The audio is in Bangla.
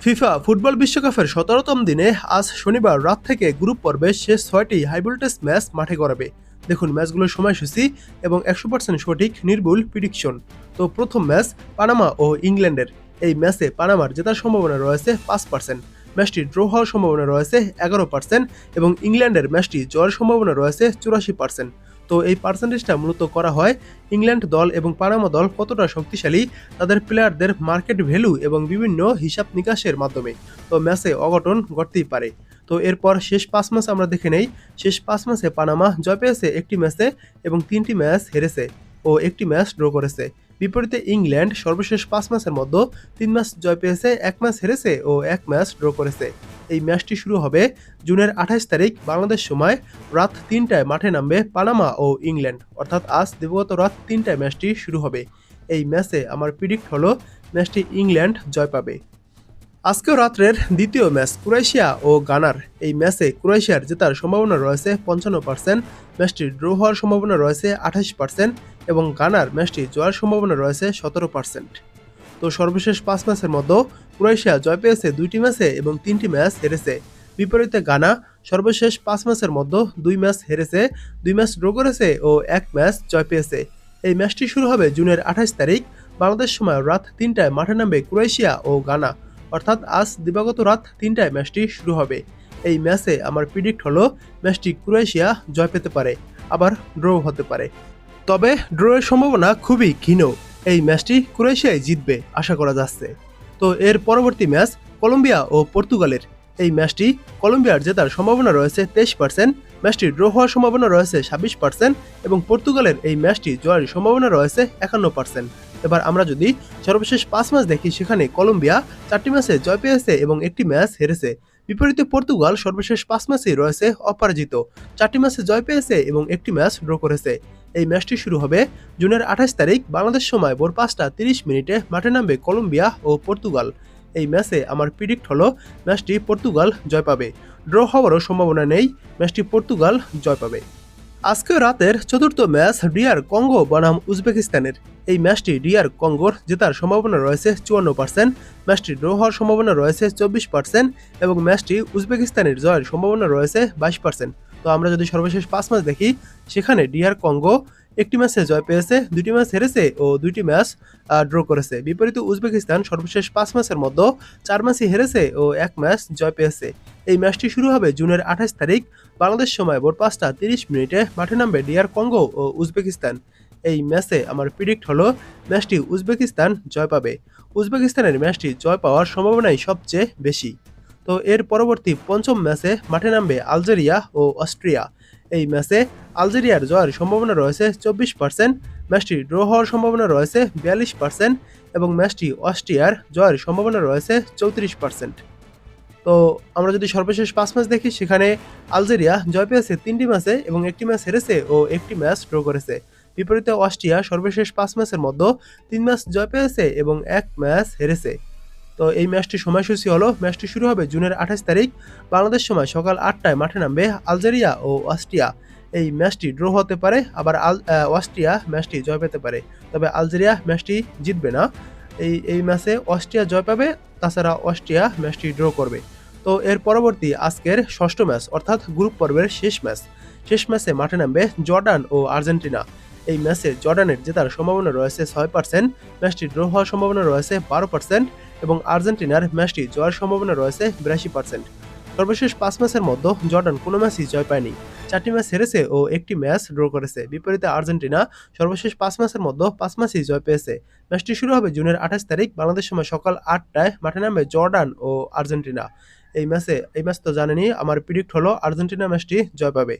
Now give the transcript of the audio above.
ফিফা ফুটবল বিশ্বকাপের ১৭তম দিনে আজ শনিবার রাত থেকে গ্রুপ পর্বের শেষ ৬টি হাইভোল্টেজ ম্যাচ মাঠে গড়াবে। দেখুন ম্যাচগুলোর সময়সূচি এবং ১০০% সঠিক নির্ভুল প্রিডিকশন। তো প্রথম ম্যাচ পানামা ও ইংল্যান্ডের। এই ম্যাচে পানামার জেতার সম্ভাবনা রয়েছে ৫%, ম্যাচটি ড্র হওয়ার সম্ভাবনা রয়েছে ১১% এবং ইংল্যান্ডের ম্যাচটি জয়ের সম্ভাবনা রয়েছে ৮৪%। তো এই পার্সেন্টেজটা মূলত করা হয় ইংল্যান্ড দল এবং পানামা দল কতটা শক্তিশালী, তাদের প্লেয়ারদের মার্কেট ভ্যালু এবং বিভিন্ন হিসাব নিকাশের মাধ্যমে। তো ম্যাচে অঘটন ঘটতেই পারে। তো এরপর শেষ ৫ ম্যাচ আমরা দেখে নেই। শেষ ৫ ম্যাচে পানামা জয় পেয়েছে একটি ম্যাচে এবং ৩টি ম্যাচ হেরেছে ও একটি ম্যাচ ড্র করেছে। বিপরীতে ইংল্যান্ড সর্বশেষ ৫ ম্যাচের মধ্যে ৩ ম্যাচ জয় পেয়েছে, ১ ম্যাচ হেরেছে ও ১ ম্যাচ ড্র করেছে। এই ম্যাচটি শুরু হবে জুনের ২৮ তারিখ বাংলাদেশ সময় রাত ৩টায় মাঠে নামবে পানামা ও ইংল্যান্ড, অর্থাৎ আজ দিবাগত রাত ৩টায় ম্যাচটি শুরু হবে। এই ম্যাচে আমার প্রিডিক্ট হলো ম্যাচটি ইংল্যান্ড জয় পাবে। আজকেও রাত্রের দ্বিতীয় ম্যাচ ক্রোয়েশিয়া ও গানার। এই ম্যাচে ক্রোয়েশিয়ার জেতার সম্ভাবনা রয়েছে ৫৫%, ম্যাচটি ড্র হওয়ার সম্ভাবনা রয়েছে ২৮% এবং গানার ম্যাচটি জয়ের সম্ভাবনা রয়েছে ১৭%। তো সর্বশেষ ৫ ম্যাচের মধ্যে ক্রোয়েশিয়া জয় পেয়েছে ২টি ম্যাচে এবং ৩টি ম্যাচ হেরেছে। বিপরীতে গানা সর্বশেষ ৫ ম্যাচের মধ্যে ২ ম্যাচ হেরেছে, ২ ম্যাচ ড্র করেছে ও ১ ম্যাচ জয় পেয়েছে। এই ম্যাচটি শুরু হবে জুনের ২৮ তারিখ বাংলাদেশ সময় রাত ৩টায় মাঠে নামবে ক্রোয়েশিয়া ও গানা, অর্থাৎ আজ দিবাগত রাত ৩টায় ম্যাচটি শুরু হবে। এই ম্যাচে আমার প্রিডিক্ট হলো ম্যাচটি ক্রোয়েশিয়া জয় পেতে পারে, আবার ড্র হতে পারে। তবে ড্রয়ের সম্ভাবনা খুবই ক্ষীণ। এই ম্যাচটি ক্রোয়েশিয়ায় জিতবে আশা করা যাচ্ছে। তো এর পরবর্তী ম্যাচ কলম্বিয়া ও পর্তুগালের। এই ম্যাচটি কলম্বিয়ার জেতার সম্ভাবনা রয়েছে ২৩%, ম্যাচটি ড্র হওয়ার সম্ভাবনা রয়েছে ২৬% এবং পর্তুগালের এই ম্যাচটি জয়ের সম্ভাবনা রয়েছে ৫১%। এবার আমরা যদি সর্বশেষ ৫ ম্যাচ দেখি, সেখানে কলম্বিয়া ৪টি ম্যাচে জয় পেয়েছে এবং একটি ম্যাচ হেরেছে। বিপরীতে পর্তুগাল সর্বশেষ ৫ ম্যাচেই রয়েছে অপরাজিত, ৪টি ম্যাচে জয় পেয়েছে এবং একটি ম্যাচ ড্র করেছে। এই ম্যাচটি শুরু হবে জুনের ২৮ তারিখ বাংলাদেশ সময় ভোর ৫টা ৩০ মাঠে নামবে কলম্বিয়া ও পর্তুগাল। এই ম্যাচে আমার প্রিডিক্ট হলো ম্যাচটি পর্তুগাল জয় পাবে, ড্র হওয়ারও সম্ভাবনা নেই, ম্যাচটি পর্তুগাল জয় পাবে। আজকে রাতের চতুর্থ ম্যাচ ডিআর কঙ্গো বনাম উজবেকিস্তানের। এই ম্যাচটি ডিআর কঙ্গোর জেতার সম্ভাবনা রয়েছে ৫৪%, ম্যাচটি ড্র হওয়ার সম্ভাবনা রয়েছে ২৪% এবং ম্যাচটি উজবেকিস্তানের জয়ের সম্ভাবনা রয়েছে ২২%। তো আমরা যদি সর্বশেষ ৫ ম্যাচ দেখি, সেখানে ডিআর কঙ্গো একটি ম্যাচে জয় পেয়েছে, ২টি ম্যাচ হেরেছে ও ২টি ম্যাচ ড্র করেছে। বিপরীতে উজবেকিস্তান সর্বশেষ ৫ ম্যাচের মধ্যে ৪ ম্যাচই হেরেছে ও ১ ম্যাচ জয় পেয়েছে। এই ম্যাচটি শুরু হবে জুনের ২৮ তারিখ বাংলাদেশ সময় ভোর ৫টা ৩০ মাঠে নামবে ডিআর কঙ্গো ও উজবেকিস্তান। এই ম্যাচে আমার প্রিডিক্ট হলো ম্যাচটি উজবেকিস্তান জয় পাবে। উজবেকিস্তানের ম্যাচটি জয় পাওয়ার সম্ভাবনাই সবচেয়ে বেশি। তো এর পরবর্তী পঞ্চম ম্যাচে মাঠে নামবে আলজেরিয়া ও অস্ট্রিয়া। এই ম্যাচে আলজেরিয়ার জয়ের সম্ভাবনা রয়েছে ২৪%, ম্যাচটি ড্র হওয়ার সম্ভাবনা রয়েছে ৪২% এবং ম্যাচটি অস্ট্রিয়ার জয়ের সম্ভাবনা রয়েছে ৩৪%। তো আমরা যদি সর্বশেষ ৫ ম্যাচ দেখি, সেখানে আলজেরিয়া জয় পেয়েছে ৩টি ম্যাচে এবং একটি ম্যাচ হেরেছে ও একটি ম্যাচ ড্র করেছে। বিপরীতে অস্ট্রিয়া সর্বশেষ ৫ ম্যাচের মধ্যে ৩ ম্যাচ জয় পেয়েছে এবং ১ ম্যাচ হেরেছে। তো এই ম্যাচটির সময়সূচি হলো, ম্যাচটি শুরু হবে জুনের ২৮ তারিখ বাংলাদেশ সময় সকাল ৮টায় মাঠে নামবে আলজেরিয়া ও অস্ট্রিয়া। এই ম্যাচটি ড্র হতে পারে, আবার অস্ট্রিয়া ম্যাচটি জয় পেতে পারে। তবে আলজেরিয়া ম্যাচটি জিতবে না। এই ম্যাচে অস্ট্রিয়া জয় পাবে, তাছাড়া অস্ট্রিয়া ম্যাচটি ড্র করবে। তো এর পরবর্তী আজকের ষষ্ঠ ম্যাচ, অর্থাৎ গ্রুপ পর্বের শেষ ম্যাচে মাঠে নামবে জর্ডান ও আর্জেন্টিনা। এই ম্যাচে জর্ডানের জেতার সম্ভাবনা রয়েছে ৬%, ম্যাচটি ড্র হওয়ার সম্ভাবনা রয়েছে ১২% এবং আর্জেন্টিনার ম্যাচটি জয়ের সম্ভাবনা রয়েছে ৮২%। সর্বশেষ ৫ ম্যাচের মধ্যে জর্ডান কোনো ম্যাচই জয় পায়নি, ৪টি ম্যাচ হেরেছে ও একটি ম্যাচ ড্র করেছে। বিপরীতে আর্জেন্টিনা সর্বশেষ 5 ম্যাচের মধ্যে ৫ ম্যাচই জয় পেয়েছে। ম্যাচটি শুরু হবে জুনের ২৮ তারিখ বাংলাদেশ সময় সকাল ৮টায় মাঠে নামবে জর্ডান ও আর্জেন্টিনা। এই ম্যাচ তো জানেনই, আমার প্রিডিক্ট হলো আর্জেন্টিনা ম্যাচটি জয় পাবে।